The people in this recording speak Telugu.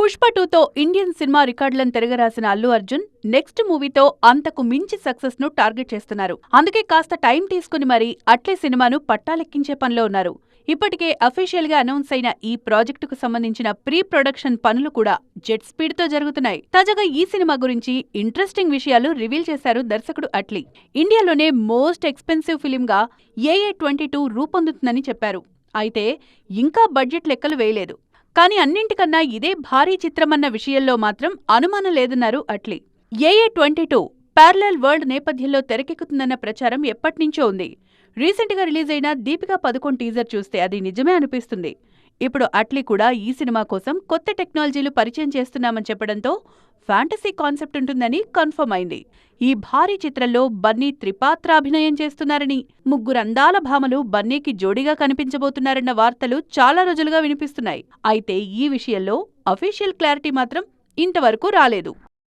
పుష్ప 2తో ఇండియన్ సినిమా రికార్డులను తిరగరాసిన అల్లు అర్జున్ నెక్స్ట్ మూవీతో అంతకు మించి సక్సెస్ ను టార్గెట్ చేస్తున్నారు. అందుకే కాస్త టైం తీసుకుని మరీ అట్లే సినిమాను పట్టాలెక్కించే పనిలో ఉన్నారు. ఇప్పటికే అఫీషియల్ గా అనౌన్స్ అయిన ఈ ప్రాజెక్టుకు సంబంధించిన ప్రీ ప్రొడక్షన్ పనులు కూడా జెట్ స్పీడ్ తో జరుగుతున్నాయి. తాజాగా ఈ సినిమా గురించి ఇంట్రెస్టింగ్ విషయాలు రివీల్ చేశారు దర్శకుడు అట్లీ. ఇండియాలోనే మోస్ట్ ఎక్స్పెన్సివ్ ఫిలిం గా AA22 రూపొందుతుందని చెప్పారు. అయితే ఇంకా బడ్జెట్ లెక్కలు వేయలేదు. కానీ అన్నింటికన్నా ఇదే భారీ చిత్రమన్న విషయంలో మాత్రం అనుమానం లేదన్నారు అట్లీ. AA22 ప్యారలల్ వరల్డ్ నేపథ్యంలో తెరకెక్కుతుందన్న ప్రచారం ఎప్పటినుంచో ఉంది. రీసెంట్గా రిలీజ్ అయిన దీపికా పదుకొన్ టీజర్ చూస్తే అది నిజమే అనిపిస్తుంది. ఇప్పుడు అట్లీ కూడా ఈ సినిమా కోసం కొత్త టెక్నాలజీలు పరిచయం చేస్తున్నామని చెప్పడంతో ఫ్యాంటసీ కాన్సెప్ట్ ఉంటుందని కన్ఫర్మ్ అయింది. ఈ భారీ చిత్రంలో బన్నీ త్రిపాత్రాభినయం చేస్తున్నారని, ముగ్గురు అందాల భామలు బన్నీకి జోడీగా కనిపించబోతున్నారన్న వార్తలు చాలా రోజులుగా వినిపిస్తున్నాయి. అయితే ఈ విషయంలో అఫీషియల్ క్లారిటీ మాత్రం ఇంతవరకు రాలేదు.